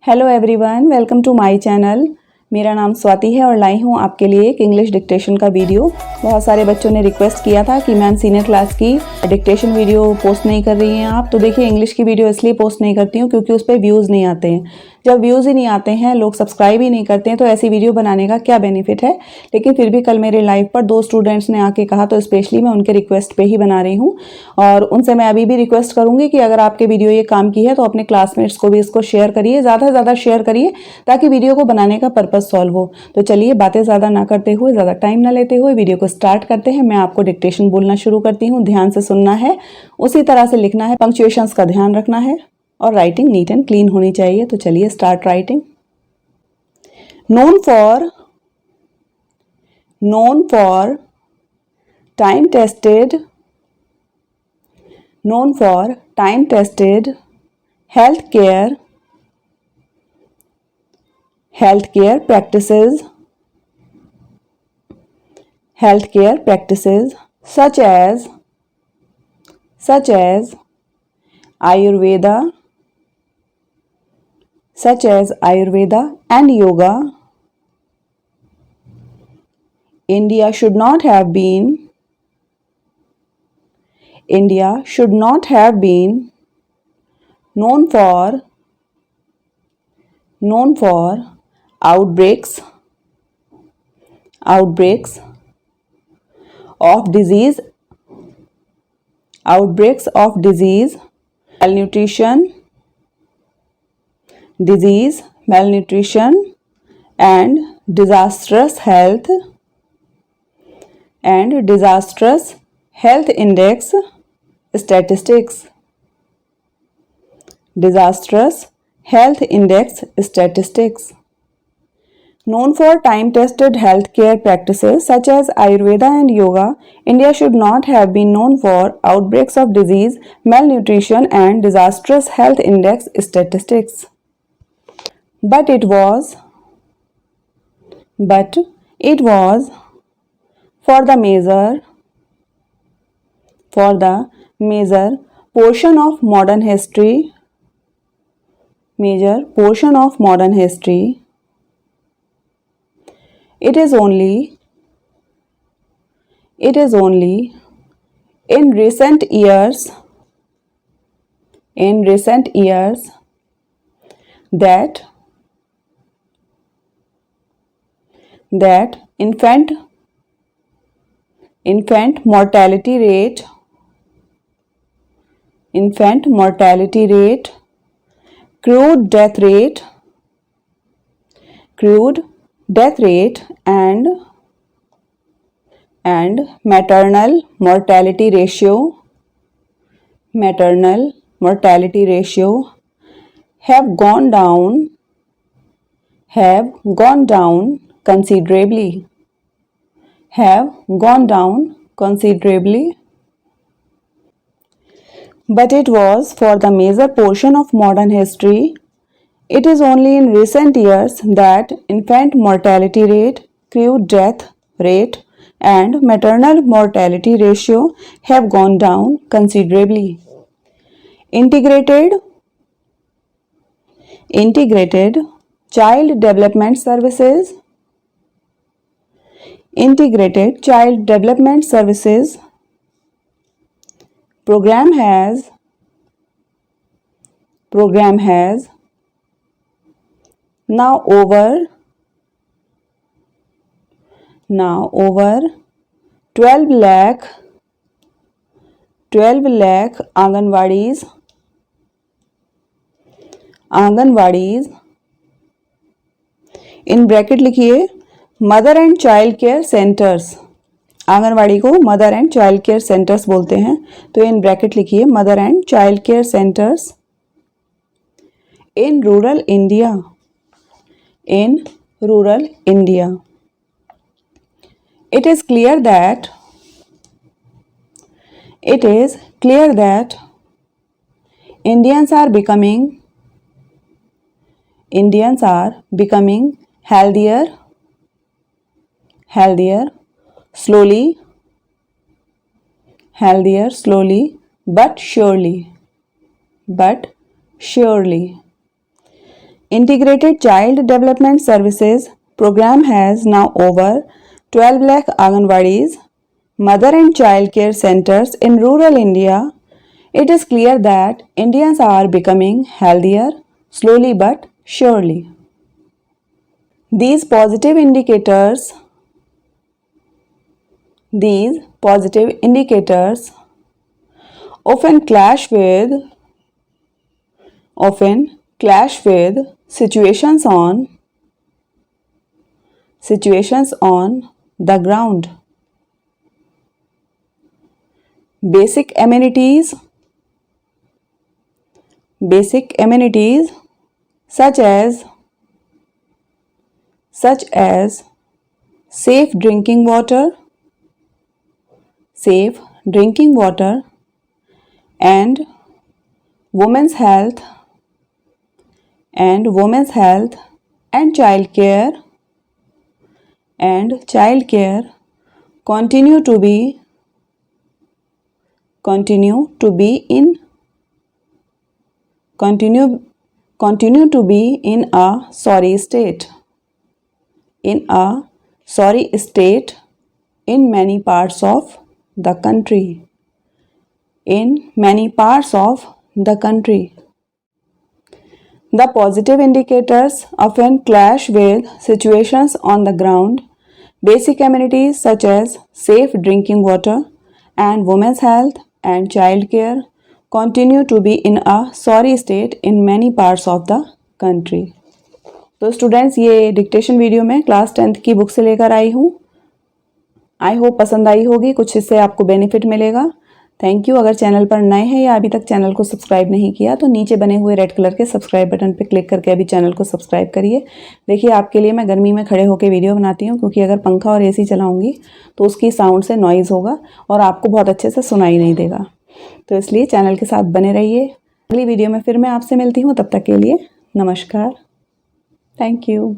Hello everyone, welcome to my channel. मेरा नाम स्वाति है और लाई हूँ आपके लिए एक इंग्लिश डिक्टेशन का वीडियो। बहुत सारे बच्चों ने रिक्वेस्ट किया था कि मैम सीनियर क्लास की डिक्टेशन वीडियो पोस्ट नहीं कर रही हैं आप। तो देखिए, इंग्लिश की वीडियो इसलिए पोस्ट नहीं करती हूँ क्योंकि उस पर व्यूज़ नहीं आते हैं। जब व्यूज़ ही नहीं आते हैं, लोग सब्सक्राइब ही नहीं करते हैं, तो ऐसी वीडियो बनाने का क्या बेनिफिट है। लेकिन फिर भी कल मेरे लाइव पर 2 स्टूडेंट्स ने आके कहा, तो स्पेशली मैं उनके रिक्वेस्ट पे ही बना रही हूँ। और उनसे मैं अभी भी रिक्वेस्ट करूँगी कि अगर आपके वीडियो ये काम की है तो अपने क्लासमेट्स को भी इसको शेयर करिए, ज़्यादा से ज़्यादा शेयर करिए ताकि वीडियो को बनाने का पर्पज़ सॉल्व हो। तो चलिए, बातें ज़्यादा ना करते हुए, ज़्यादा टाइम ना लेते हुए वीडियो को स्टार्ट करते हैं। मैं आपको डिक्टेशन बोलना शुरू करती हूँ। ध्यान से सुनना है, उसी तरह से लिखना है, पंक्चुएशंस का ध्यान रखना है और राइटिंग नीट एंड क्लीन होनी चाहिए। तो चलिए start writing. known for time tested healthcare practices such as Ayurveda and yoga. India should not have been known for outbreaks of disease, malnutrition and disastrous health index statistics. Known for time-tested healthcare practices such as Ayurveda and yoga, India should not have been known for outbreaks of disease, malnutrition and disastrous health index statistics. But it was for the major portion of modern history, it is only in recent years that infant mortality rate, crude death rate and maternal mortality ratio have gone down considerably. But it was for the major portion of modern history. It is only in recent years that infant mortality rate, crude death rate and maternal mortality ratio have gone down considerably. Integrated Child Development Services program has now over 12 lakh Anganwadis in bracket लिखिए mother and child care centres. Anganwadi को mother and child care centres बोलते हैं, तो in bracket लिखिए mother and child care centres in rural India. It is clear that Indians are becoming healthier slowly but surely. Integrated Child Development Services program has now over 12 lakh Anganwadis, mother and child care centers in rural India. It is clear that Indians are becoming healthier slowly but surely. These positive indicators often clash with situations on the ground. Basic amenities such as safe drinking water and women's health and child care continue to be in a sorry state in many parts of the country. The positive indicators often clash with situations on the ground. Basic amenities such as safe drinking water and women's health and child care continue to be in a sorry state in many parts of the country. तो students, ये dictation video मैं class 10th की book से लेकर आई हूँ. I hope पसंद आई होगी, कुछ इससे आपको बेनिफिट मिलेगा. Thank you. अगर चैनल पर नए हैं या अभी तक चैनल को सब्सक्राइब नहीं किया तो नीचे बने हुए रेड कलर के सब्सक्राइब बटन पर क्लिक करके अभी चैनल को सब्सक्राइब करिए. देखिए, आपके लिए मैं गर्मी में खड़े होकर वीडियो बनाती हूँ क्योंकि अगर पंखा और एसी चलाऊंगी तो उसकी साउंड से नॉइज़ होगा और आपको बहुत अच्छे से सुनाई नहीं देगा. तो इसलिए चैनल के साथ बने रहिए. अगली वीडियो में फिर मैं आपसे मिलती हूँ. तब तक के लिए नमस्कार. Thank you.